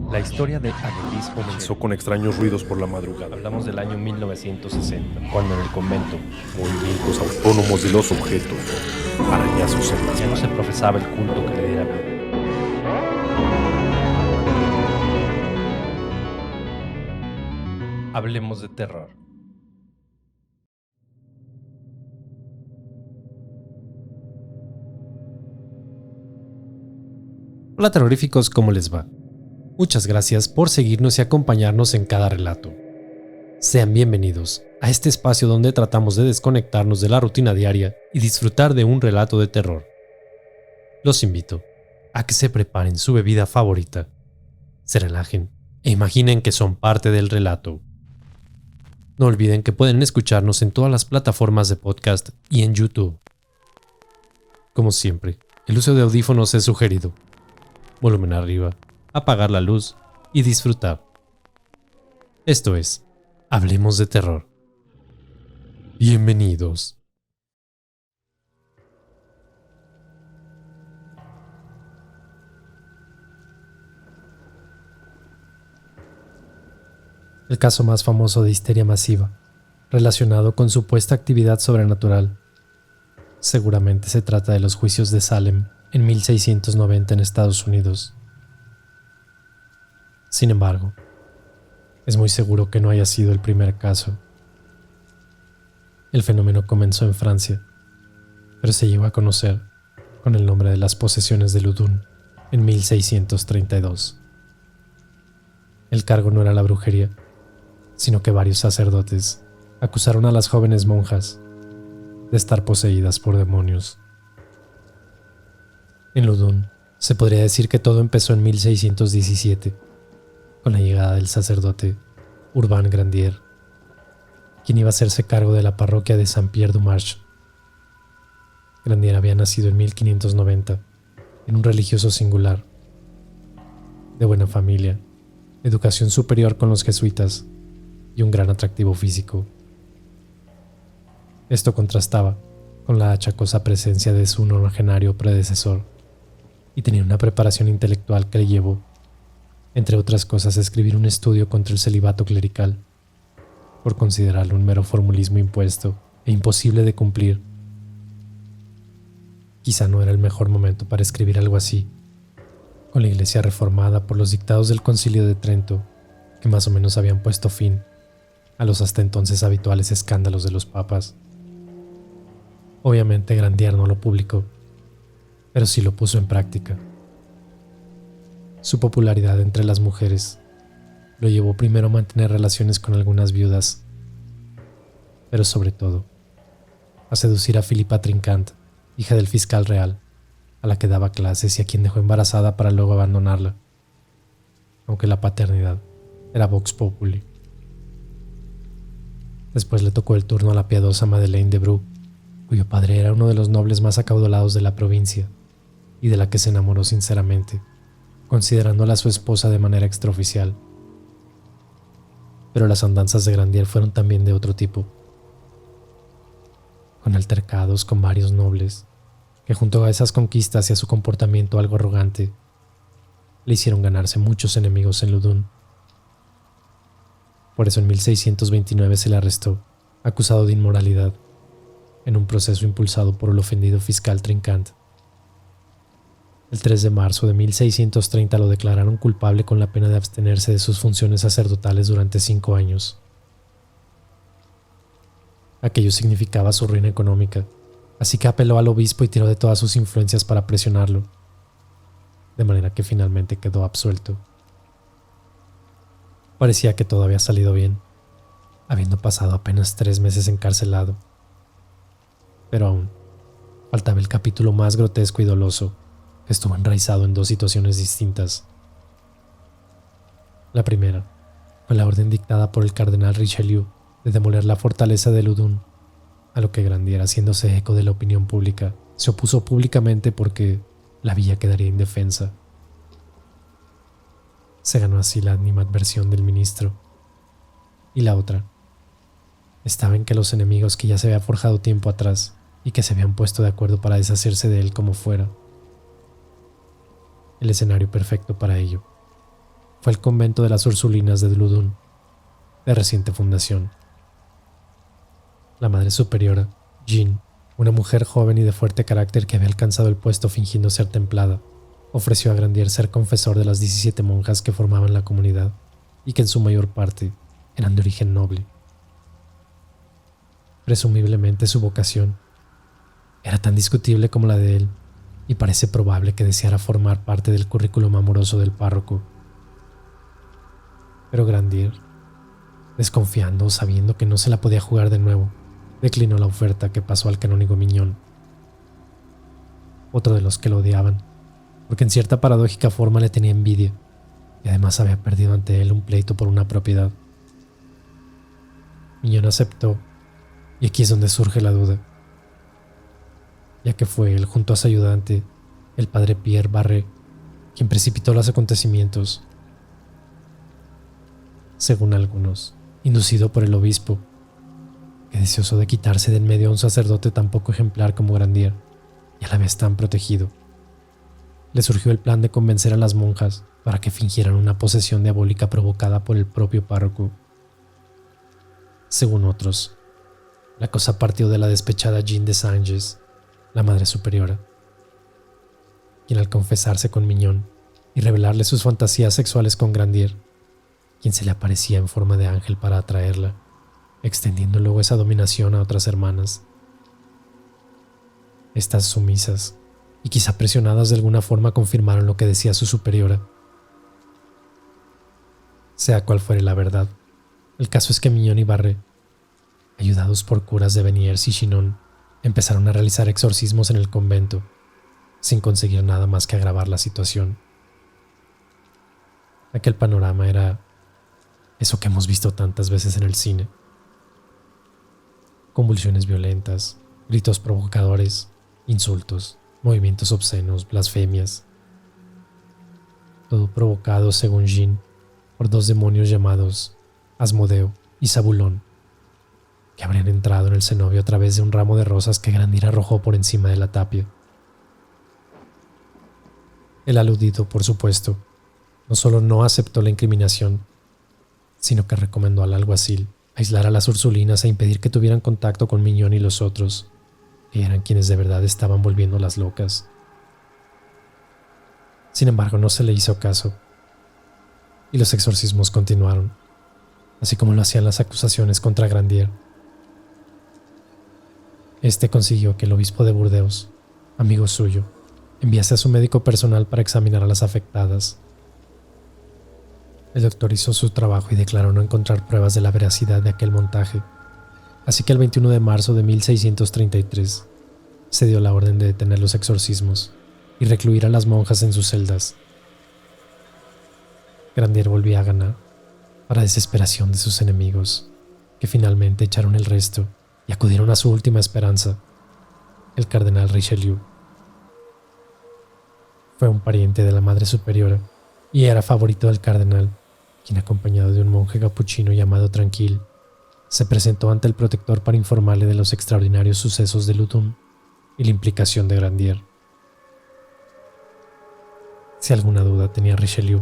La historia de Adelis comenzó Con extraños ruidos por la madrugada. Hablamos del año 1960, cuando en el convento Movimientos autónomos de los objetos. Arañazos en las ya no se paredes. profesaba el culto que le diera vida. Hablemos de terror. Hola terroríficos, ¿cómo les va? Muchas gracias por seguirnos y acompañarnos en cada relato. Sean bienvenidos a este espacio donde tratamos de desconectarnos de la rutina diaria y disfrutar de un relato de terror. Los invito a que se preparen su bebida favorita, se relajen e imaginen que son parte del relato. No olviden que pueden escucharnos en todas las plataformas de podcast y en YouTube. Como siempre, el uso de audífonos es sugerido. Volumen arriba, apagar la luz y disfrutar. Esto es, Hablemos de Terror. Bienvenidos. El caso más famoso de histeria masiva, relacionado con supuesta actividad sobrenatural. Seguramente se trata de los juicios de Salem en 1690 en Estados Unidos. Sin embargo, es muy seguro que no haya sido el primer caso. El fenómeno comenzó en Francia, pero se llegó a conocer con el nombre de las posesiones de Loudun en 1632. El cargo no era la brujería, sino que varios sacerdotes acusaron a las jóvenes monjas de estar poseídas por demonios. En Loudun se podría decir que todo empezó en 1617, con la llegada del sacerdote Urbain Grandier, quien iba a hacerse cargo de la parroquia de Saint-Pierre-du-Marche. Grandier había nacido en 1590, en un religioso singular, de buena familia, educación superior con los jesuitas y un gran atractivo físico. Esto contrastaba con la achacosa presencia de su nonagenario predecesor, y tenía una preparación intelectual que le llevó, entre otras cosas, a escribir un estudio contra el celibato clerical, por considerarlo un mero formulismo impuesto e imposible de cumplir. Quizá no era el mejor momento para escribir algo así, con la Iglesia reformada por los dictados del Concilio de Trento, que más o menos habían puesto fin a los hasta entonces habituales escándalos de los papas. Obviamente Grandier no lo publicó, pero sí lo puso en práctica. Su popularidad entre las mujeres lo llevó primero a mantener relaciones con algunas viudas, pero sobre todo a seducir a Philippa Trincant, hija del fiscal real, a la que daba clases y a quien dejó embarazada para luego abandonarla, aunque la paternidad era vox populi. Después le tocó el turno a la piadosa Madeleine de Bru, cuyo padre era uno de los nobles más acaudalados de la provincia y de la que se enamoró sinceramente, considerándola su esposa de manera extraoficial. Pero las andanzas de Grandier fueron también de otro tipo, con altercados con varios nobles, que junto a esas conquistas y a su comportamiento algo arrogante, le hicieron ganarse muchos enemigos en Loudun. Por eso en 1629 se le arrestó, acusado de inmoralidad, en un proceso impulsado por el ofendido fiscal Trincant. El 3 de marzo de 1630 lo declararon culpable con la pena de abstenerse de sus funciones sacerdotales durante 5 años. Aquello significaba su ruina económica, así que apeló al obispo y tiró de todas sus influencias para presionarlo, de manera que finalmente quedó absuelto. Parecía que todo había salido bien, habiendo pasado apenas 3 meses encarcelado. Pero aún faltaba el capítulo más grotesco y doloso, que estuvo enraizado en 2 situaciones distintas. La primera fue la orden dictada por el cardenal Richelieu de demoler la fortaleza de Loudun, a lo que Grandier, haciéndose eco de la opinión pública, se opuso públicamente porque la villa quedaría indefensa. Se ganó así la animadversión del ministro. Y la otra estaba en que los enemigos que ya se había forjado tiempo atrás y que se habían puesto de acuerdo para deshacerse de él como fuera, el escenario perfecto para ello fue el convento de las Ursulinas de Ludun, de reciente fundación. La madre superiora, Jean, una mujer joven y de fuerte carácter que había alcanzado el puesto fingiendo ser templada, ofreció a Grandier ser confesor de las 17 monjas que formaban la comunidad y que en su mayor parte eran de origen noble. Presumiblemente su vocación era tan discutible como la de él y parece probable que deseara formar parte del currículum amoroso del párroco. Pero Grandier, desconfiando o sabiendo que no se la podía jugar de nuevo, declinó la oferta que pasó al canónigo Mignon, otro de los que lo odiaban, porque en cierta paradójica forma le tenía envidia y además había perdido ante él un pleito por una propiedad. Mignon aceptó, y aquí es donde surge la duda, ya que fue él junto a su ayudante, el padre Pierre Barré, quien precipitó los acontecimientos. Según algunos, inducido por el obispo, que deseoso de quitarse de en medio a un sacerdote tan poco ejemplar como Grandier y a la vez tan protegido, le surgió el plan de convencer a las monjas para que fingieran una posesión diabólica provocada por el propio párroco. Según otros, la cosa partió de la despechada Jean de Sanges, la madre superiora, quien al confesarse con Mignon y revelarle sus fantasías sexuales con Grandier, quien se le aparecía en forma de ángel para atraerla, extendiendo luego esa dominación a otras hermanas. Estas sumisas, y quizá presionadas de alguna forma, confirmaron lo que decía su superiora. Sea cual fuere la verdad, el caso es que Mignon y Barré, ayudados por curas de Beniers y Chinon, empezaron a realizar exorcismos en el convento, sin conseguir nada más que agravar la situación. Aquel panorama era eso que hemos visto tantas veces en el cine. Convulsiones violentas, gritos provocadores, insultos, movimientos obscenos, blasfemias. Todo provocado, según Jean, por dos demonios llamados Asmodeo y Zabulón, que habrían entrado en el cenobio a través de un ramo de rosas que Grandier arrojó por encima de la tapia. El aludido, por supuesto, no solo no aceptó la incriminación, sino que recomendó al alguacil aislar a las Ursulinas e impedir que tuvieran contacto con Mignon y los otros, que eran quienes de verdad estaban volviéndolas locas. Sin embargo, no se le hizo caso, y los exorcismos continuaron, así como lo hacían las acusaciones contra Grandier. Este consiguió que el obispo de Burdeos, amigo suyo, enviase a su médico personal para examinar a las afectadas. El doctor hizo su trabajo y declaró no encontrar pruebas de la veracidad de aquel montaje, así que el 21 de marzo de 1633 se dio la orden de detener los exorcismos y recluir a las monjas en sus celdas. Grandier volvía a ganar, para desesperación de sus enemigos, que finalmente echaron el resto y acudieron a su última esperanza, el cardenal Richelieu. Fue un pariente de la madre superiora y era favorito del cardenal, quien, acompañado de un monje capuchino llamado Tranquil, se presentó ante el protector para informarle de los extraordinarios sucesos de Ludun y la implicación de Grandier. Si alguna duda tenía Richelieu,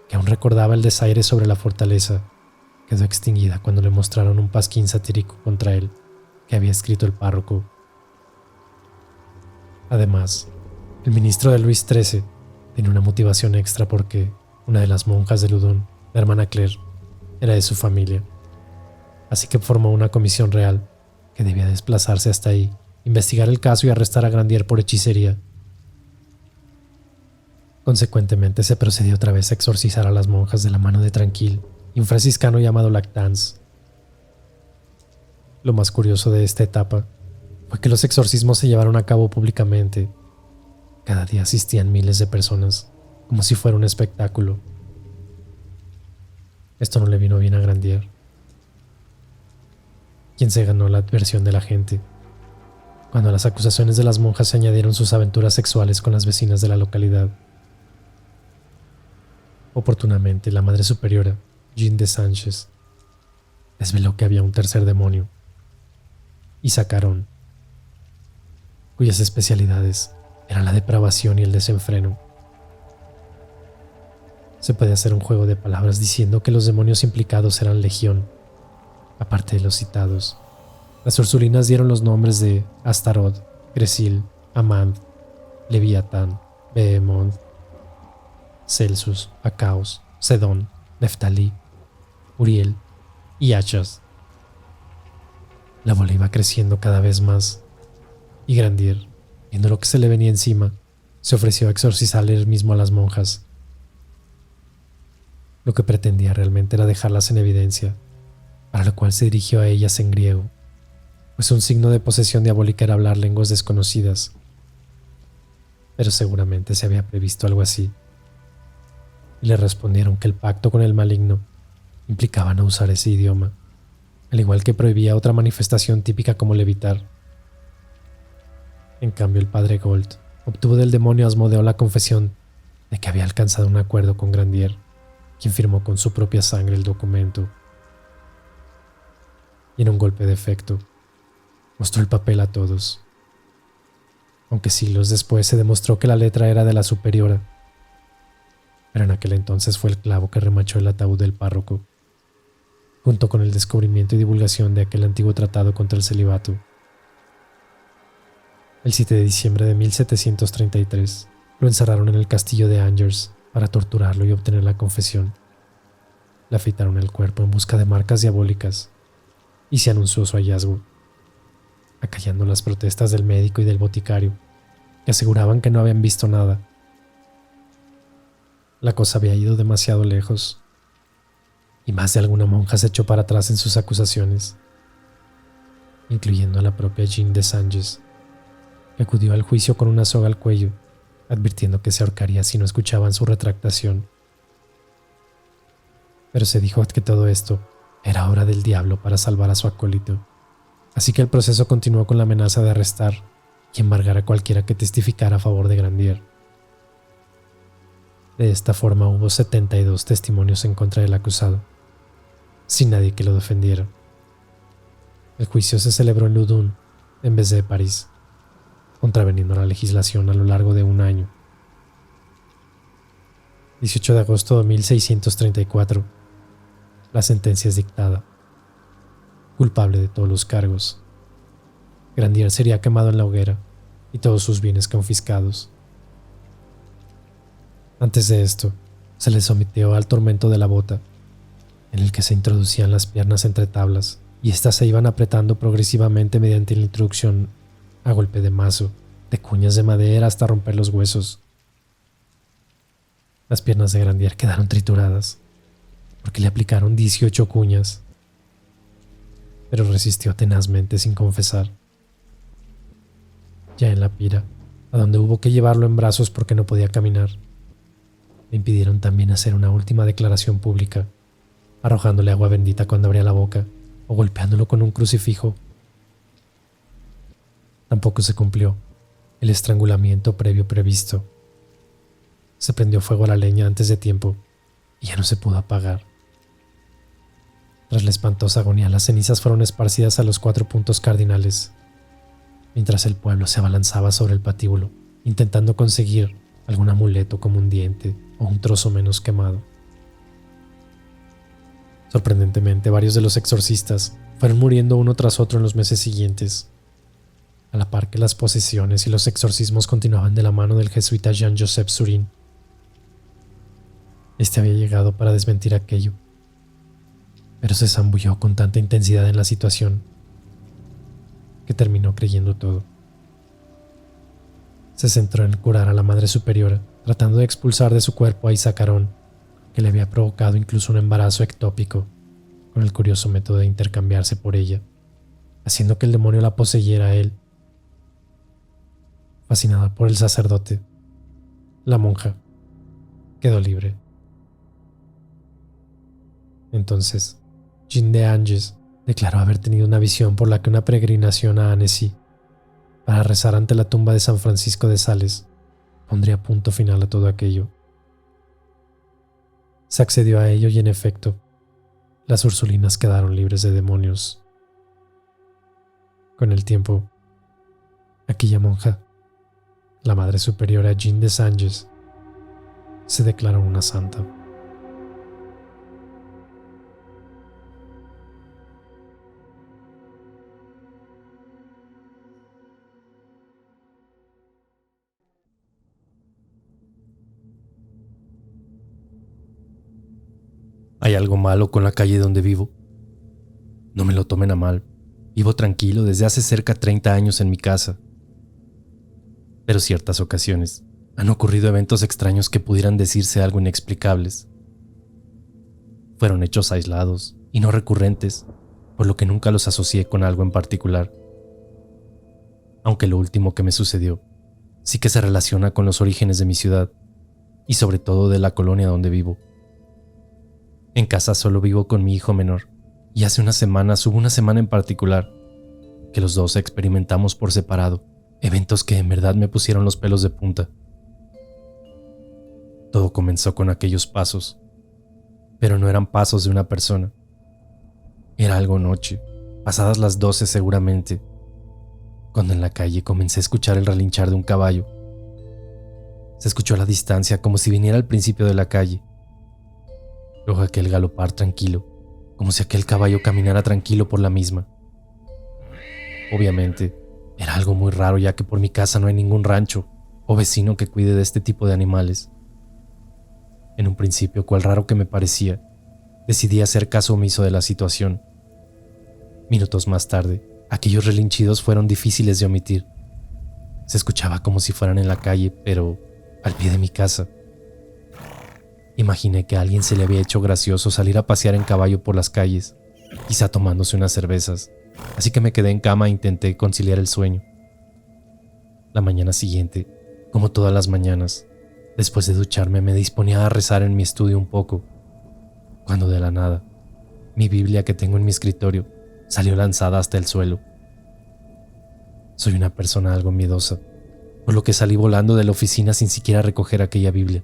que aún recordaba el desaire sobre la fortaleza, quedó extinguida cuando le mostraron un pasquín satírico contra él que había escrito el párroco. Además, el ministro de Luis XIII tenía una motivación extra porque una de las monjas de Ludun, la hermana Claire, era de su familia, así que formó una comisión real que debía desplazarse hasta ahí, investigar el caso y arrestar a Grandier por hechicería. Consecuentemente se procedió otra vez a exorcizar a las monjas de la mano de Tranquil y un franciscano llamado Lactance. Lo más curioso de esta etapa fue que los exorcismos se llevaron a cabo públicamente. Cada día asistían miles de personas, como si fuera un espectáculo. Esto no le vino bien a Grandier, quien se ganó la adversión de la gente, cuando a las acusaciones de las monjas se añadieron sus aventuras sexuales con las vecinas de la localidad. Oportunamente, la madre superiora, Jean de Sanches, desveló que había un tercer demonio, Isacarón, cuyas especialidades eran la depravación y el desenfreno. Se puede hacer un juego de palabras diciendo que los demonios implicados eran legión, aparte de los citados. Las Ursulinas dieron los nombres de Astaroth, Gresil, Amand, Leviatán, Behemoth, Celsus, Acaos, Sedón, Neftalí, Uriel y Achas. La bola iba creciendo cada vez más, y Grandier, viendo lo que se le venía encima, se ofreció a exorcizarle él mismo a las monjas. Lo que pretendía realmente era dejarlas en evidencia, para lo cual se dirigió a ellas en griego, pues un signo de posesión diabólica era hablar lenguas desconocidas. Pero seguramente se había previsto algo así, y le respondieron que el pacto con el maligno implicaba no usar ese idioma, al igual que prohibía otra manifestación típica como levitar. En cambio, el padre Gold obtuvo del demonio Asmodeo la confesión de que había alcanzado un acuerdo con Grandier, quien firmó con su propia sangre el documento. Y en un golpe de efecto, mostró el papel a todos. Aunque siglos después se demostró que la letra era de la superiora, pero en aquel entonces fue el clavo que remachó el ataúd del párroco, junto con el descubrimiento y divulgación de aquel antiguo tratado contra el celibato. El 7 de diciembre de 1733 lo encerraron en el castillo de Angers para torturarlo y obtener la confesión. Le afeitaron el cuerpo en busca de marcas diabólicas y se anunció su hallazgo, acallando las protestas del médico y del boticario, que aseguraban que no habían visto nada. La cosa había ido demasiado lejos, y más de alguna monja se echó para atrás en sus acusaciones, incluyendo a la propia Jeanne des Anges, que acudió al juicio con una soga al cuello, advirtiendo que se ahorcaría si no escuchaban su retractación. Pero se dijo que todo esto era obra del diablo para salvar a su acólito, así que el proceso continuó con la amenaza de arrestar y embargar a cualquiera que testificara a favor de Grandier. De esta forma hubo 72 testimonios en contra del acusado, sin nadie que lo defendiera. El juicio se celebró en Loudun en vez de París, contraveniendo la legislación a lo largo de un año. 18 de agosto de 1634. La sentencia es dictada. Culpable de todos los cargos. Grandier sería quemado en la hoguera y todos sus bienes confiscados. Antes de esto, se le sometió al tormento de la bota, en el que se introducían las piernas entre tablas y éstas se iban apretando progresivamente mediante la introducción a golpe de mazo, de cuñas de madera hasta romper los huesos. Las piernas de Grandier quedaron trituradas, porque le aplicaron 18 cuñas, pero resistió tenazmente sin confesar. Ya en la pira, a donde hubo que llevarlo en brazos porque no podía caminar, le impidieron también hacer una última declaración pública, arrojándole agua bendita cuando abría la boca o golpeándolo con un crucifijo. Tampoco se cumplió el estrangulamiento previo previsto. Se prendió fuego a la leña antes de tiempo y ya no se pudo apagar. Tras la espantosa agonía, las cenizas fueron esparcidas a los 4 puntos cardinales, mientras el pueblo se abalanzaba sobre el patíbulo, intentando conseguir algún amuleto como un diente o un trozo menos quemado. Sorprendentemente, varios de los exorcistas fueron muriendo uno tras otro en los meses siguientes, a la par que las posesiones y los exorcismos continuaban de la mano del jesuita Jean-Joseph Surin. Este había llegado para desmentir aquello, pero se zambulló con tanta intensidad en la situación que terminó creyendo todo. Se centró en curar a la Madre Superiora, tratando de expulsar de su cuerpo a Isacarón, que le había provocado incluso un embarazo ectópico, con el curioso método de intercambiarse por ella, haciendo que el demonio la poseyera a él. Fascinada por el sacerdote, la monja quedó libre. Entonces, Jeanne des Anges declaró haber tenido una visión por la que una peregrinación a Annecy para rezar ante la tumba de San Francisco de Sales pondría punto final a todo aquello. Se accedió a ello y en efecto, las Ursulinas quedaron libres de demonios. Con el tiempo, aquella monja, la Madre Superiora Jeanne des Anges, se declaró una santa. ¿Hay algo malo con la calle donde vivo? No me lo tomen a mal. Vivo tranquilo desde hace cerca de 30 años en mi casa. Pero ciertas ocasiones han ocurrido eventos extraños que pudieran decirse algo inexplicables. Fueron hechos aislados y no recurrentes, por lo que nunca los asocié con algo en particular. Aunque lo último que me sucedió sí que se relaciona con los orígenes de mi ciudad y sobre todo de la colonia donde vivo. En casa solo vivo con mi hijo menor y hace unas semanas hubo una semana en particular que los dos experimentamos por separado eventos que en verdad me pusieron los pelos de punta. Todo comenzó con aquellos pasos, pero no eran pasos de una persona. Era algo noche, pasadas las 12 seguramente, cuando en la calle comencé a escuchar el relinchar de un caballo. Se escuchó a la distancia como si viniera al principio de la calle. Luego aquel galopar tranquilo, como si aquel caballo caminara tranquilo por la misma. Obviamente, era algo muy raro ya que por mi casa no hay ningún rancho o vecino que cuide de este tipo de animales. En un principio, cual raro que me parecía, decidí hacer caso omiso de la situación. Minutos más tarde, aquellos relinchidos fueron difíciles de omitir. Se escuchaba como si fueran en la calle, pero al pie de mi casa. Imaginé que a alguien se le había hecho gracioso salir a pasear en caballo por las calles, quizá tomándose unas cervezas, así que me quedé en cama e intenté conciliar el sueño. La mañana siguiente, como todas las mañanas, después de ducharme me disponía a rezar en mi estudio un poco, cuando de la nada, mi Biblia que tengo en mi escritorio salió lanzada hasta el suelo. Soy una persona algo miedosa, por lo que salí volando de la oficina sin siquiera recoger aquella Biblia.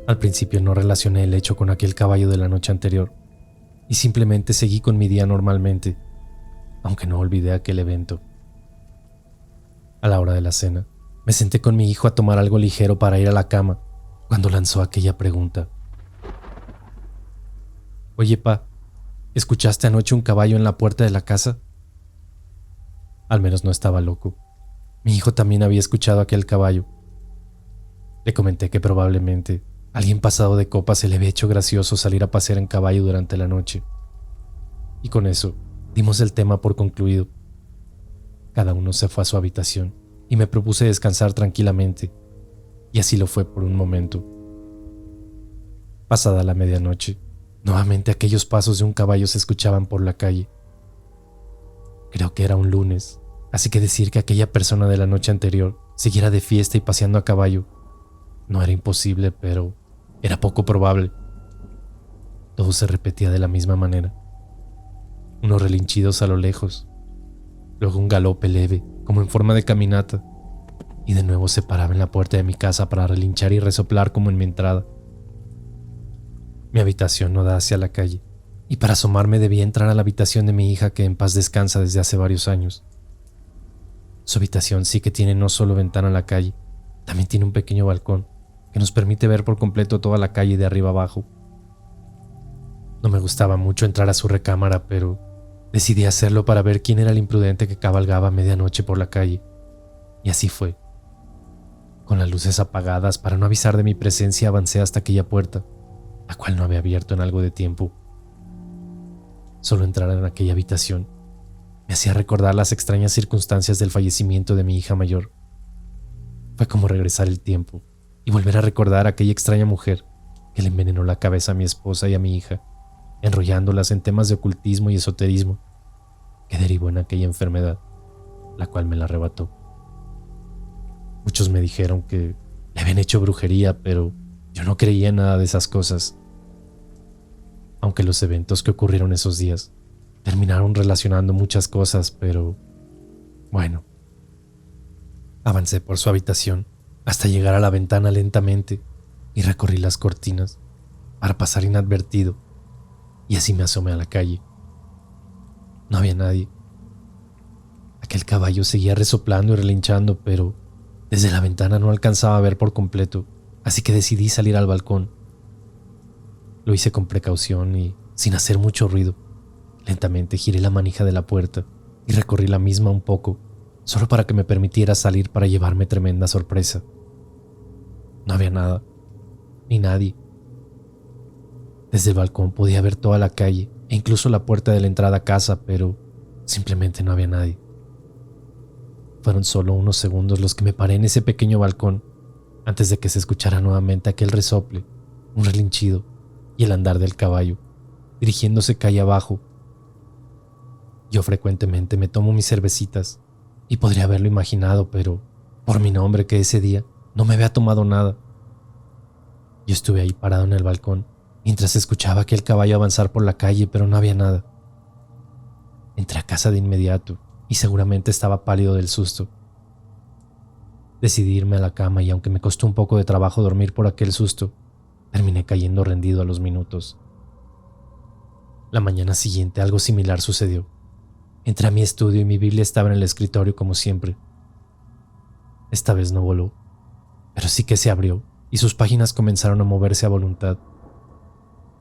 Al principio no relacioné el hecho con aquel caballo de la noche anterior y simplemente seguí con mi día normalmente, aunque no olvidé aquel evento. A la hora de la cena, me senté con mi hijo a tomar algo ligero para ir a la cama cuando lanzó aquella pregunta. Oye, pa, ¿escuchaste anoche un caballo en la puerta de la casa? Al menos no estaba loco. Mi hijo también había escuchado aquel caballo. Le comenté que probablemente alguien pasado de copa se le había hecho gracioso salir a pasear en caballo durante la noche. Y con eso, dimos el tema por concluido. Cada uno se fue a su habitación y me propuse descansar tranquilamente, y así lo fue por un momento. Pasada la medianoche, nuevamente aquellos pasos de un caballo se escuchaban por la calle. Creo que era un lunes, así que decir que aquella persona de la noche anterior siguiera de fiesta y paseando a caballo no era imposible, pero era poco probable. Todo se repetía de la misma manera. Unos relinchidos a lo lejos, luego un galope leve, como en forma de caminata, y de nuevo se paraba en la puerta de mi casa para relinchar y resoplar como en mi entrada. Mi habitación no da hacia la calle, y para asomarme debía entrar a la habitación de mi hija que en paz descansa desde hace varios años. Su habitación sí que tiene no solo ventana a la calle, también tiene un pequeño balcón que nos permite ver por completo toda la calle de arriba abajo. No me gustaba mucho entrar a su recámara, pero decidí hacerlo para ver quién era el imprudente que cabalgaba a medianoche por la calle, y así fue. Con las luces apagadas para no avisar de mi presencia avancé hasta aquella puerta, la cual no había abierto en algo de tiempo. Solo entrar en aquella habitación me hacía recordar las extrañas circunstancias del fallecimiento de mi hija mayor. Fue como regresar el tiempo y volver a recordar a aquella extraña mujer que le envenenó la cabeza a mi esposa y a mi hija, enrollándolas en temas de ocultismo y esoterismo, que derivó en aquella enfermedad, la cual me la arrebató. Muchos me dijeron que le habían hecho brujería, pero yo no creía en nada de esas cosas. Aunque los eventos que ocurrieron esos días terminaron relacionando muchas cosas, pero bueno. Avancé por su habitación hasta llegar a la ventana lentamente y recorrí las cortinas para pasar inadvertido, y así me asomé a la calle. No había nadie. Aquel caballo seguía resoplando y relinchando, pero desde la ventana no alcanzaba a ver por completo, así que decidí salir al balcón. Lo hice con precaución y sin hacer mucho ruido. Lentamente giré la manija de la puerta y recorrí la misma un poco, solo para que me permitiera salir para llevarme tremenda sorpresa. No había nada, ni nadie. Desde el balcón podía ver toda la calle e incluso la puerta de la entrada a casa, pero simplemente no había nadie. Fueron solo unos segundos los que me paré en ese pequeño balcón antes de que se escuchara nuevamente aquel resople, un relinchido y el andar del caballo, dirigiéndose calle abajo. Yo frecuentemente me tomo mis cervecitas y podría haberlo imaginado, pero por mi nombre que ese día no me había tomado nada. Yo estuve ahí parado en el balcón mientras escuchaba aquel caballo avanzar por la calle, pero no había nada. Entré a casa de inmediato y seguramente estaba pálido del susto. Decidí irme a la cama y aunque me costó un poco de trabajo dormir por aquel susto, terminé cayendo rendido a los minutos. La mañana siguiente algo similar sucedió. Entré a mi estudio y mi Biblia estaba en el escritorio como siempre. Esta vez no voló, pero sí que se abrió y sus páginas comenzaron a moverse a voluntad.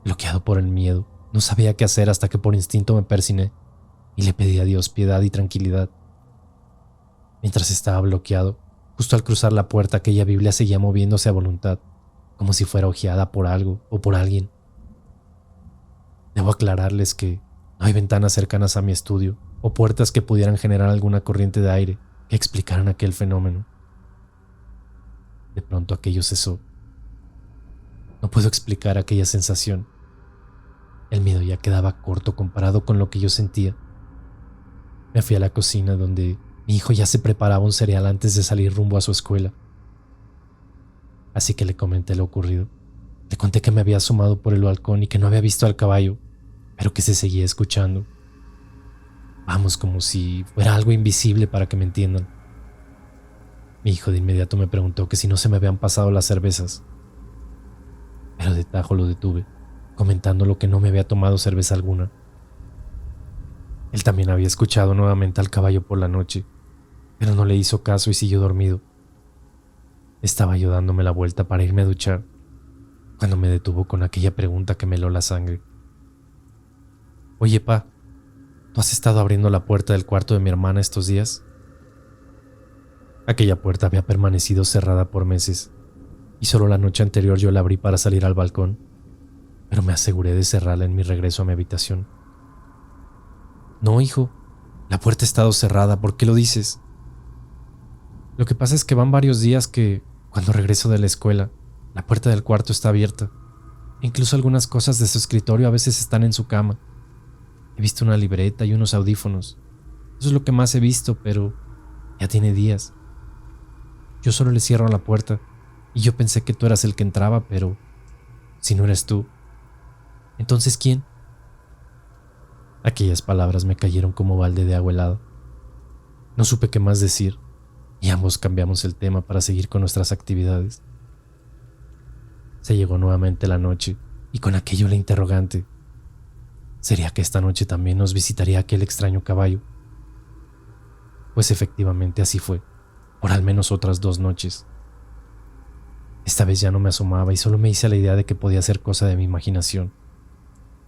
Bloqueado por el miedo, no sabía qué hacer hasta que por instinto me persigné y le pedí a Dios piedad y tranquilidad. Mientras estaba bloqueado, justo al cruzar la puerta, aquella Biblia seguía moviéndose a voluntad, como si fuera hojeada por algo o por alguien. Debo aclararles que no hay ventanas cercanas a mi estudio o puertas que pudieran generar alguna corriente de aire que explicaran aquel fenómeno. De pronto aquello cesó. No puedo explicar aquella sensación. El miedo ya quedaba corto comparado con lo que yo sentía. Me fui a la cocina donde mi hijo ya se preparaba un cereal antes de salir rumbo a su escuela. Así que le comenté lo ocurrido. Le conté que me había asomado por el balcón y que no había visto al caballo, pero que se seguía escuchando. Vamos, como si fuera algo invisible para que me entiendan. Mi hijo de inmediato me preguntó que si no se me habían pasado las cervezas. Pero de tajo lo detuve, comentándolo que no me había tomado cerveza alguna. Él también había escuchado nuevamente al caballo por la noche, pero no le hizo caso y siguió dormido. Estaba yo dándome la vuelta para irme a duchar, cuando me detuvo con aquella pregunta que me heló la sangre. Oye, pa, ¿tú has estado abriendo la puerta del cuarto de mi hermana estos días? Aquella puerta había permanecido cerrada por meses, y solo la noche anterior yo la abrí para salir al balcón, pero me aseguré de cerrarla en mi regreso a mi habitación. No, hijo, la puerta ha estado cerrada, ¿por qué lo dices? Lo que pasa es que van varios días que, cuando regreso de la escuela, la puerta del cuarto está abierta. Incluso algunas cosas de su escritorio a veces están en su cama. He visto una libreta y unos audífonos. Eso es lo que más he visto, pero ya tiene días. Yo solo le cierro la puerta y yo pensé que tú eras el que entraba, pero si no eres tú, ¿entonces quién? Aquellas palabras me cayeron como balde de agua helada. No supe qué más decir y ambos cambiamos el tema para seguir con nuestras actividades. Se llegó nuevamente la noche y con aquello la interrogante. ¿Sería que esta noche también nos visitaría aquel extraño caballo? Pues efectivamente así fue, por al menos otras 2 noches. Esta vez ya no me asomaba y solo me hice la idea de que podía ser cosa de mi imaginación.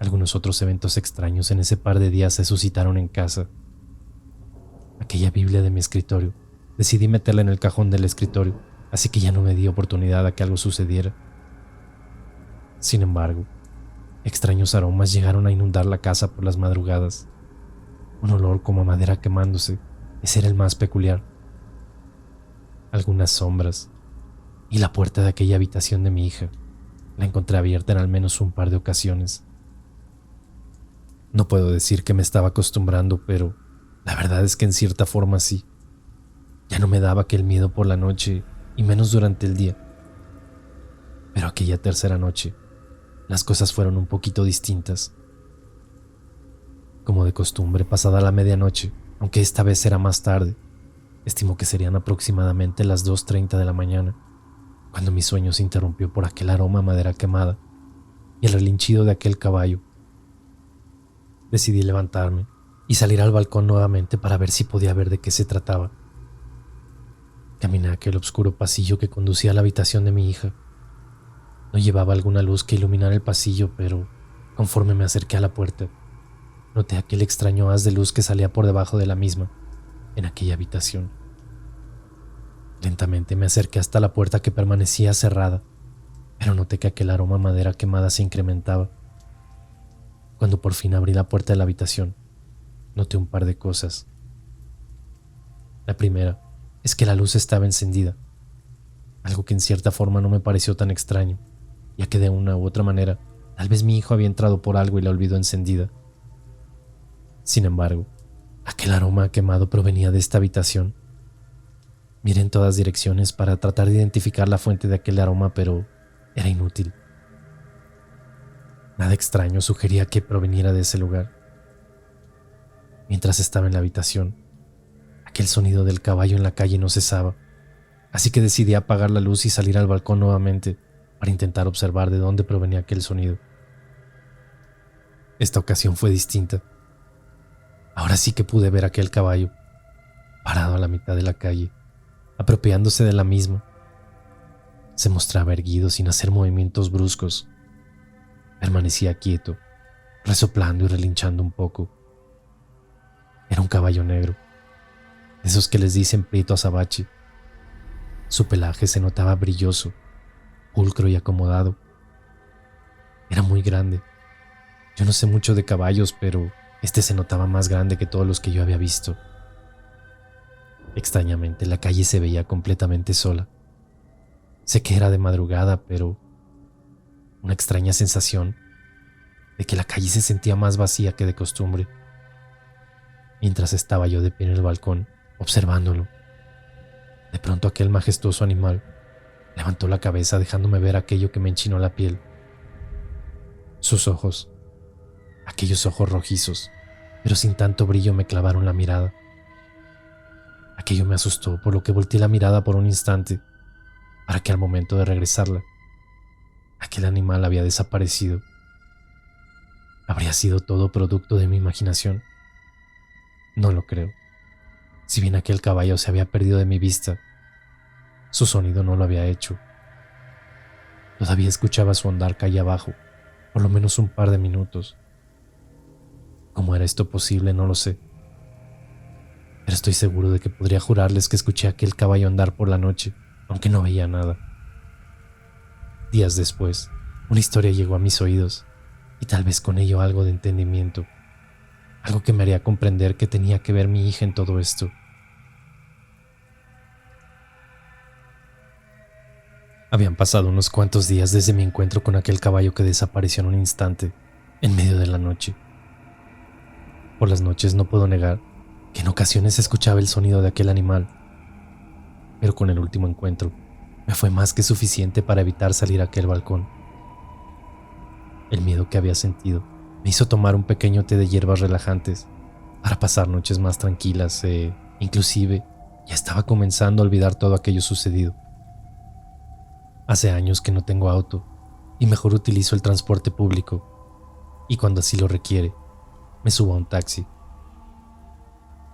Algunos otros eventos extraños en ese par de días se suscitaron en casa. Aquella Biblia de mi escritorio, decidí meterla en el cajón del escritorio, así que ya no me di oportunidad a que algo sucediera. Sin embargo, extraños aromas llegaron a inundar la casa por las madrugadas. Un olor como a madera quemándose, ese era el más peculiar. Algunas sombras, y la puerta de aquella habitación de mi hija la encontré abierta en al menos un par de ocasiones. No puedo decir que me estaba acostumbrando, pero la verdad es que en cierta forma sí. Ya no me daba aquel miedo por la noche, y menos durante el día. Pero aquella tercera noche, las cosas fueron un poquito distintas. Como de costumbre, pasada la medianoche, aunque esta vez era más tarde, estimo que serían aproximadamente las 2:30 de la mañana, cuando mi sueño se interrumpió por aquel aroma a madera quemada y el relinchido de aquel caballo. Decidí levantarme y salir al balcón nuevamente para ver si podía ver de qué se trataba. Caminé a aquel oscuro pasillo que conducía a la habitación de mi hija. No llevaba alguna luz que iluminara el pasillo, pero conforme me acerqué a la puerta, noté aquel extraño haz de luz que salía por debajo de la misma, en aquella habitación. Lentamente me acerqué hasta la puerta que permanecía cerrada, pero noté que aquel aroma a madera quemada se incrementaba, Cuando por fin abrí la puerta de la habitación, noté un par de cosas. La primera es que la luz estaba encendida, algo que en cierta forma no me pareció tan extraño, ya que de una u otra manera, tal vez mi hijo había entrado por algo y la olvidó encendida. Sin embargo, aquel aroma a quemado provenía de esta habitación. Miré en todas direcciones para tratar de identificar la fuente de aquel aroma, pero era inútil. Nada extraño sugería que proveniera de ese lugar. Mientras estaba en la habitación, aquel sonido del caballo en la calle no cesaba, así que decidí apagar la luz y salir al balcón nuevamente para intentar observar de dónde provenía aquel sonido. Esta ocasión fue distinta. Ahora sí que pude ver aquel caballo, parado a la mitad de la calle, apropiándose de la misma. Se mostraba erguido sin hacer movimientos bruscos. Permanecía quieto, resoplando y relinchando un poco. Era un caballo negro, esos que les dicen prieto azabache. Su pelaje se notaba brilloso, pulcro y acomodado. Era muy grande. Yo no sé mucho de caballos, pero este se notaba más grande que todos los que yo había visto. Extrañamente, la calle se veía completamente sola. Sé que era de madrugada, pero una extraña sensación de que la calle se sentía más vacía que de costumbre. Mientras estaba yo de pie en el balcón, observándolo, de pronto aquel majestuoso animal levantó la cabeza dejándome ver aquello que me enchinó la piel. Sus ojos, aquellos ojos rojizos, pero sin tanto brillo, me clavaron la mirada. Aquello me asustó, por lo que volteé la mirada por un instante, para que al momento de regresarla, aquel animal había desaparecido. ¿Habría sido todo producto de mi imaginación? No lo creo. Si bien aquel caballo se había perdido de mi vista, su sonido no lo había hecho. Todavía escuchaba su andar calle abajo, por lo menos un par de minutos. ¿Cómo era esto posible? No lo sé. Pero estoy seguro de que podría jurarles que escuché a aquel caballo andar por la noche, aunque no veía nada. Días después, una historia llegó a mis oídos, y tal vez con ello algo de entendimiento, algo que me haría comprender que tenía que ver mi hija en todo esto. Habían pasado unos cuantos días desde mi encuentro con aquel caballo que desapareció en un instante, en medio de la noche. Por las noches no puedo negar que en ocasiones escuchaba el sonido de aquel animal, pero con el último encuentro me fue más que suficiente para evitar salir a aquel balcón. El miedo que había sentido me hizo tomar un pequeño té de hierbas relajantes para pasar noches más tranquilas inclusive ya estaba comenzando a olvidar todo aquello sucedido. Hace años que no tengo auto y mejor utilizo el transporte público, y cuando así lo requiere, me subo a un taxi.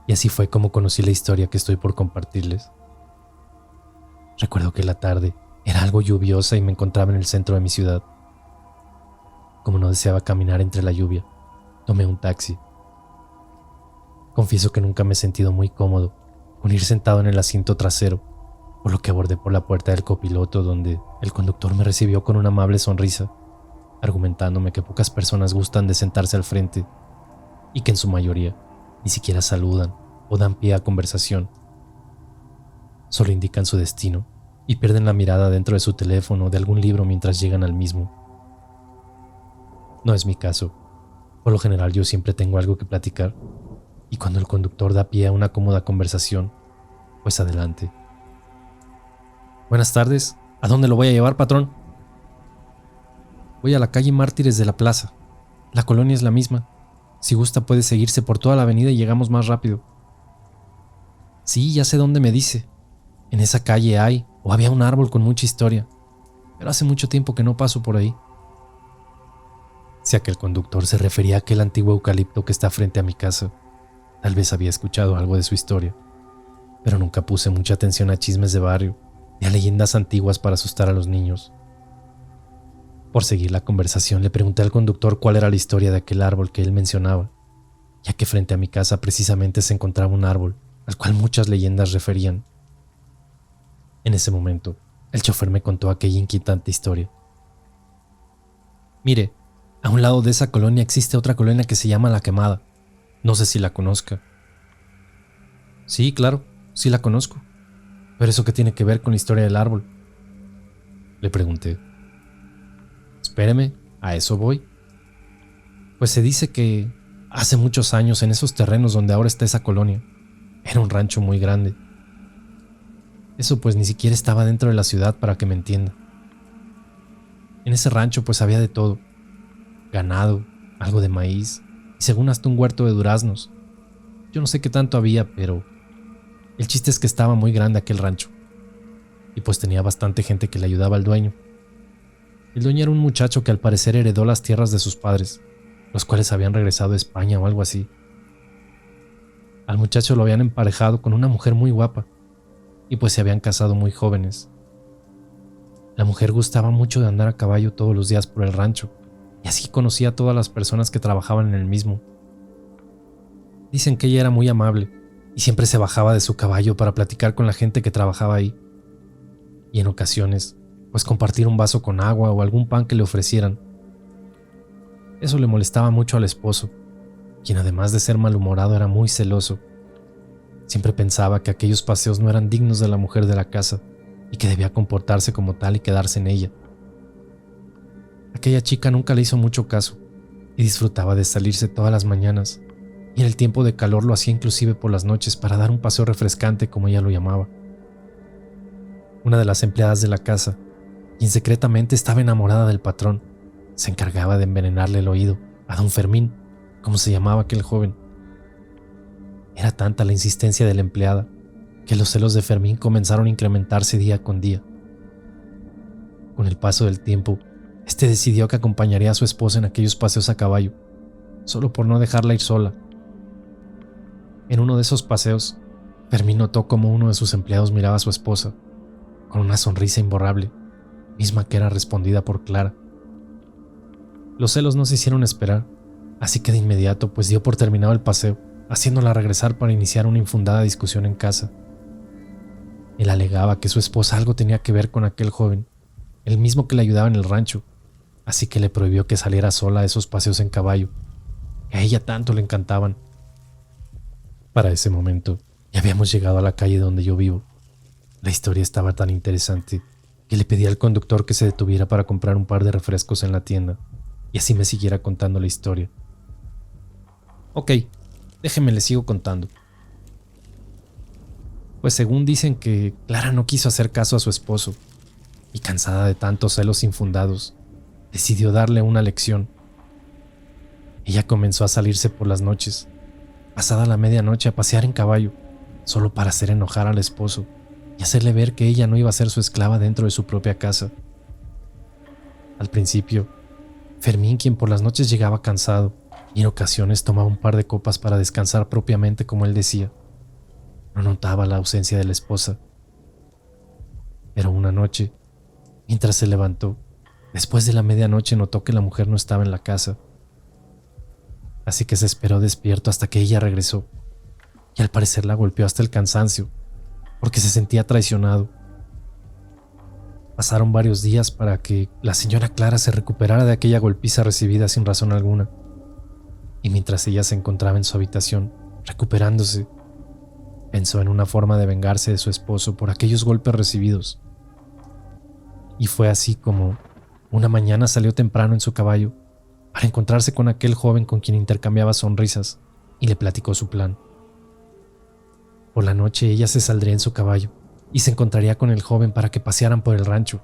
Y así fue como conocí la historia que estoy por compartirles. Recuerdo que la tarde era algo lluviosa y me encontraba en el centro de mi ciudad. Como no deseaba caminar entre la lluvia, tomé un taxi. Confieso que nunca me he sentido muy cómodo con ir sentado en el asiento trasero, por lo que abordé por la puerta del copiloto, donde el conductor me recibió con una amable sonrisa, argumentándome que pocas personas gustan de sentarse al frente y que en su mayoría ni siquiera saludan o dan pie a conversación. Solo indican su destino y pierden la mirada dentro de su teléfono o de algún libro mientras llegan al mismo. No es mi caso. Por lo general yo siempre tengo algo que platicar, y cuando el conductor da pie a una cómoda conversación, pues adelante. Buenas tardes. ¿A dónde lo voy a llevar, patrón? Voy a la calle Mártires de la Plaza. La colonia es la misma. Si gusta puede seguirse por toda la avenida y llegamos más rápido. Sí, ya sé dónde me dice. En esa calle hay o había un árbol con mucha historia, pero hace mucho tiempo que no paso por ahí. Si aquel conductor se refería a aquel antiguo eucalipto que está frente a mi casa, tal vez había escuchado algo de su historia, pero nunca puse mucha atención a chismes de barrio y a leyendas antiguas para asustar a los niños. Por seguir la conversación le pregunté al conductor cuál era la historia de aquel árbol que él mencionaba, ya que frente a mi casa precisamente se encontraba un árbol al cual muchas leyendas referían. En ese momento, el chofer me contó aquella inquietante historia. Mire, A un lado de esa colonia existe otra colonia que se llama La Quemada. No sé si la conozca. Sí, claro, sí la conozco. ¿Pero eso qué tiene que ver con la historia del árbol?, le pregunté. Espéreme, a eso voy. Pues se dice que hace muchos años, en esos terrenos donde ahora está esa colonia, era un rancho muy grande. Eso pues ni siquiera estaba dentro de la ciudad, para que me entienda. En ese rancho pues había de todo: ganado, algo de maíz y según hasta un huerto de duraznos. Yo no sé qué tanto había, pero el chiste es que estaba muy grande aquel rancho. Y pues tenía bastante gente que le ayudaba al dueño. El dueño era un muchacho que al parecer heredó las tierras de sus padres, los cuales habían regresado a España o algo así. Al muchacho lo habían emparejado con una mujer muy guapa, y pues se habían casado muy jóvenes. La mujer gustaba mucho de andar a caballo todos los días por el rancho, y así conocía a todas las personas que trabajaban en el mismo. Dicen que ella era muy amable, y siempre se bajaba de su caballo para platicar con la gente que trabajaba ahí. Y en ocasiones, pues compartir un vaso con agua o algún pan que le ofrecieran. Eso le molestaba mucho al esposo, quien además de ser malhumorado era muy celoso. Siempre pensaba que aquellos paseos no eran dignos de la mujer de la casa y que debía comportarse como tal y quedarse en ella. Aquella chica nunca le hizo mucho caso y disfrutaba de salirse todas las mañanas, y en el tiempo de calor lo hacía inclusive por las noches para dar un paseo refrescante, como ella lo llamaba. Una de las empleadas de la casa, quien secretamente estaba enamorada del patrón, se encargaba de envenenarle el oído a don Fermín, como se llamaba aquel joven. Era tanta la insistencia de la empleada que los celos de Fermín comenzaron a incrementarse día con día. Con el paso del tiempo, este decidió que acompañaría a su esposa en aquellos paseos a caballo, solo por no dejarla ir sola. En uno de esos paseos, Fermín notó cómo uno de sus empleados miraba a su esposa con una sonrisa imborrable, misma que era respondida por Clara. Los celos no se hicieron esperar, así que de inmediato pues dio por terminado el paseo, haciéndola regresar para iniciar una infundada discusión en casa. Él alegaba que su esposa algo tenía que ver con aquel joven, el mismo que le ayudaba en el rancho, así que le prohibió que saliera sola a esos paseos en caballo, que a ella tanto le encantaban. Para ese momento ya habíamos llegado a la calle donde yo vivo. La historia estaba tan interesante que le pedí al conductor que se detuviera para comprar un par de refrescos en la tienda y así me siguiera contando la historia. Ok, déjeme le sigo contando. Pues según dicen que Clara no quiso hacer caso a su esposo y, cansada de tantos celos infundados, decidió darle una lección. Ella comenzó a salirse por las noches, pasada la medianoche, a pasear en caballo, solo para hacer enojar al esposo y hacerle ver que ella no iba a ser su esclava dentro de su propia casa. Al principio, Fermín, quien por las noches llegaba cansado y en ocasiones tomaba un par de copas para descansar propiamente como él decía, no notaba la ausencia de la esposa. Pero una noche, mientras se levantó, después de la medianoche, notó que la mujer no estaba en la casa. Así que se esperó despierto hasta que ella regresó, y al parecer la golpeó hasta el cansancio, porque se sentía traicionado. Pasaron varios días para que la señora Clara se recuperara de aquella golpiza recibida sin razón alguna, y mientras ella se encontraba en su habitación, recuperándose, pensó en una forma de vengarse de su esposo por aquellos golpes recibidos. Y fue así como una mañana salió temprano en su caballo para encontrarse con aquel joven con quien intercambiaba sonrisas y le platicó su plan. Por la noche ella se saldría en su caballo y se encontraría con el joven para que pasearan por el rancho,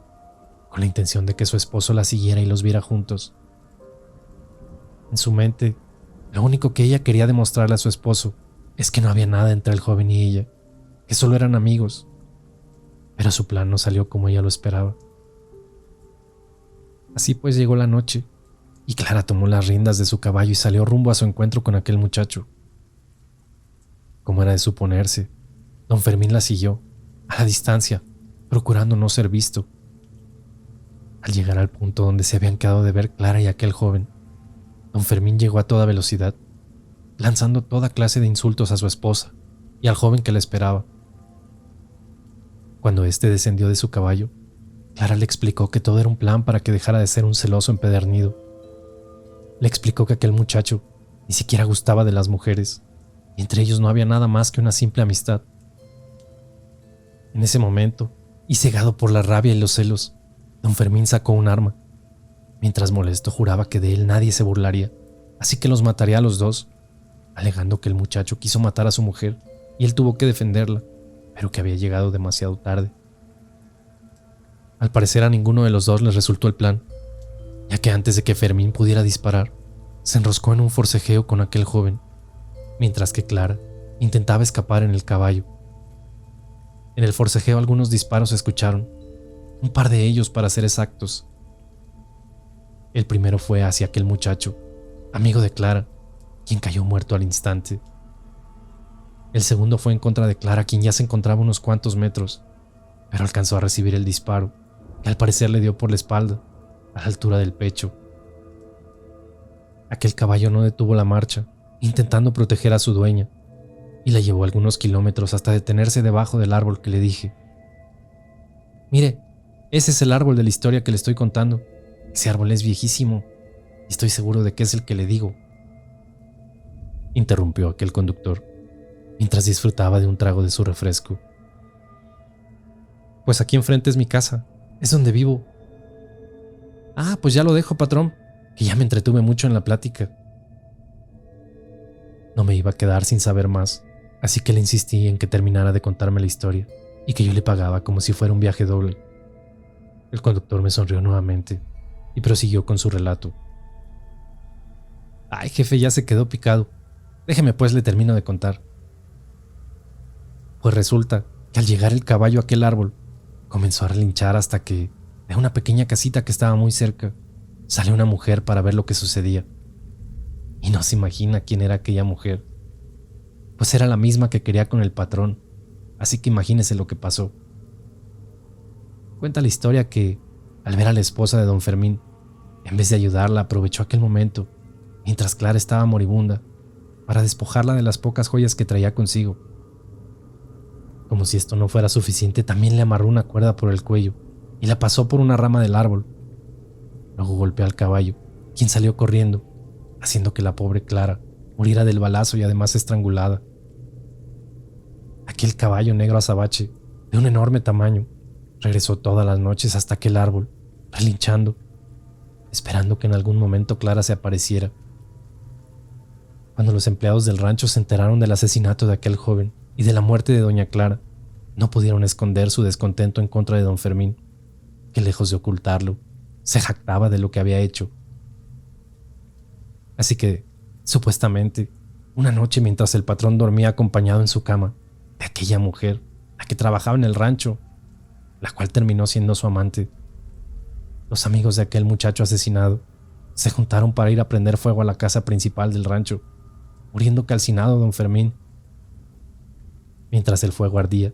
con la intención de que su esposo la siguiera y los viera juntos. En su mente, lo único que ella quería demostrarle a su esposo es que no había nada entre el joven y ella, que solo eran amigos. Pero su plan no salió como ella lo esperaba. Así pues llegó la noche, y Clara tomó las riendas de su caballo y salió rumbo a su encuentro con aquel muchacho. Como era de suponerse, don Fermín la siguió, a la distancia, procurando no ser visto. Al llegar al punto donde se habían quedado de ver Clara y aquel joven, don Fermín llegó a toda velocidad, lanzando toda clase de insultos a su esposa y al joven que la esperaba. Cuando éste descendió de su caballo, Clara le explicó que todo era un plan para que dejara de ser un celoso empedernido. Le explicó que aquel muchacho ni siquiera gustaba de las mujeres, y entre ellos no había nada más que una simple amistad. En ese momento, y cegado por la rabia y los celos, don Fermín sacó un arma. Mientras molesto juraba que de él nadie se burlaría, así que los mataría a los dos, alegando que el muchacho quiso matar a su mujer y él tuvo que defenderla, pero que había llegado demasiado tarde. Al parecer a ninguno de los dos les resultó el plan, ya que antes de que Fermín pudiera disparar, se enroscó en un forcejeo con aquel joven, mientras que Clara intentaba escapar en el caballo. En el forcejeo algunos disparos se escucharon, un par de ellos para ser exactos. El primero fue hacia aquel muchacho, amigo de Clara, quien cayó muerto al instante. El segundo fue en contra de Clara, quien ya se encontraba a unos cuantos metros, pero alcanzó a recibir el disparo, que al parecer le dio por la espalda, a la altura del pecho. Aquel caballo no detuvo la marcha, intentando proteger a su dueña, y la llevó algunos kilómetros hasta detenerse debajo del árbol que le dije. Mire, ese es el árbol de la historia que le estoy contando. Ese árbol es viejísimo, y estoy seguro de que es el que le digo, interrumpió aquel conductor, mientras disfrutaba de un trago de su refresco. Pues aquí enfrente es mi casa, es donde vivo. Ah, pues ya lo dejo, patrón, que ya me entretuve mucho en la plática. No me iba a quedar sin saber más, así que le insistí en que terminara de contarme la historia y que yo le pagaba como si fuera un viaje doble. El conductor me sonrió nuevamente y prosiguió con su relato. Ay, jefe, ya se quedó picado. Déjeme pues le termino de contar. Pues resulta que al llegar el caballo a aquel árbol, comenzó a relinchar hasta que, de una pequeña casita que estaba muy cerca, salió una mujer para ver lo que sucedía. Y no se imagina quién era aquella mujer, pues era la misma que quería con el patrón, así que imagínese lo que pasó. Cuenta la historia que, al ver a la esposa de don Fermín, en vez de ayudarla, aprovechó aquel momento, mientras Clara estaba moribunda, para despojarla de las pocas joyas que traía consigo. Como si esto no fuera suficiente, también le amarró una cuerda por el cuello y la pasó por una rama del árbol. Luego golpeó al caballo, quien salió corriendo, haciendo que la pobre Clara muriera del balazo y además estrangulada. Aquel caballo negro azabache, de un enorme tamaño, regresó todas las noches hasta aquel árbol, relinchando, esperando que en algún momento Clara se apareciera. Cuando los empleados del rancho se enteraron del asesinato de aquel joven y de la muerte de doña Clara, no pudieron esconder su descontento en contra de don Fermín, que lejos de ocultarlo, se jactaba de lo que había hecho. Así que, supuestamente, una noche mientras el patrón dormía acompañado en su cama de aquella mujer, la que trabajaba en el rancho, la cual terminó siendo su amante, los amigos de aquel muchacho asesinado se juntaron para ir a prender fuego a la casa principal del rancho, muriendo calcinado don Fermín. Mientras el fuego ardía,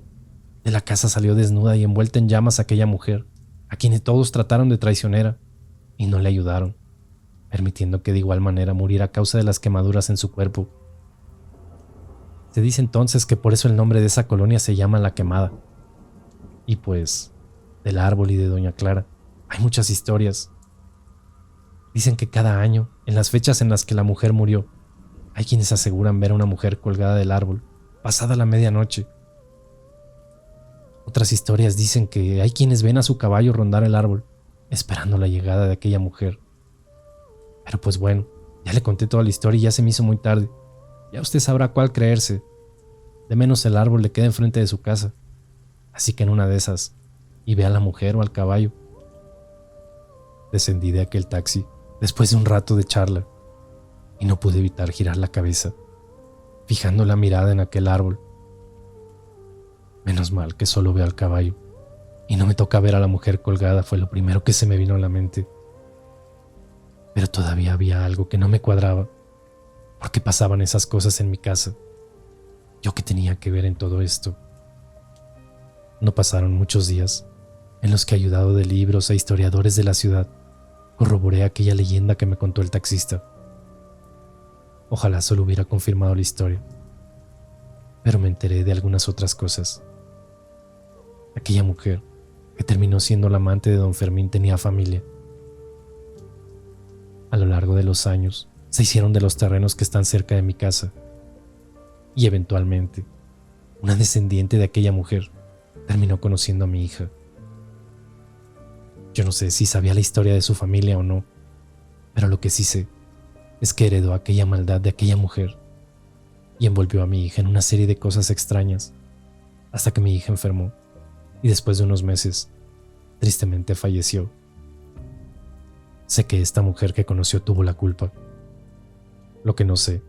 de la casa salió desnuda y envuelta en llamas aquella mujer, a quien todos trataron de traicionera y no le ayudaron, permitiendo que de igual manera muriera a causa de las quemaduras en su cuerpo. Se dice entonces que por eso el nombre de esa colonia se llama La Quemada. Y pues, del árbol y de doña Clara hay muchas historias. Dicen que cada año, en las fechas en las que la mujer murió, hay quienes aseguran ver a una mujer colgada del árbol, pasada la medianoche. Otras historias dicen que hay quienes ven a su caballo rondar el árbol, esperando la llegada de aquella mujer. Pero pues bueno, ya le conté toda la historia y ya se me hizo muy tarde. Ya usted sabrá cuál creerse. De menos el árbol le queda enfrente de su casa. Así que en una de esas, y ve a la mujer o al caballo. Descendí de aquel taxi después de un rato de charla y no pude evitar girar la cabeza, fijando la mirada en aquel árbol. Menos mal que solo veo al caballo y no me toca ver a la mujer colgada, fue lo primero que se me vino a la mente. Pero todavía había algo que no me cuadraba. ¿Por qué pasaban esas cosas en mi casa? ¿Yo qué tenía que ver en todo esto? No pasaron muchos días en los que, ayudado de libros e historiadores de la ciudad, corroboré aquella leyenda que me contó el taxista. Ojalá solo hubiera confirmado la historia, pero me enteré de algunas otras cosas. Aquella mujer, que terminó siendo la amante de don Fermín, tenía familia. A lo largo de los años, se hicieron de los terrenos que están cerca de mi casa. Y eventualmente, una descendiente de aquella mujer terminó conociendo a mi hija. Yo no sé si sabía la historia de su familia o no, pero lo que sí sé es que heredó aquella maldad de aquella mujer y envolvió a mi hija en una serie de cosas extrañas hasta que mi hija enfermó y después de unos meses, tristemente falleció. Sé que esta mujer que conoció tuvo la culpa. Lo que no sé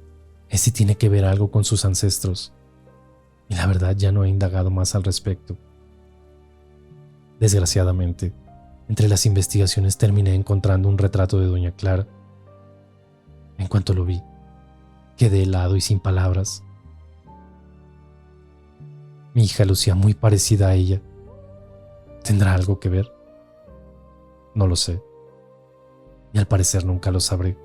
es si tiene que ver algo con sus ancestros, y la verdad ya no he indagado más al respecto. Desgraciadamente, entre las investigaciones terminé encontrando un retrato de doña Clara. En cuanto lo vi, quedé helado y sin palabras. Mi hija lucía muy parecida a ella. ¿Tendrá algo que ver? No lo sé, y al parecer nunca lo sabré.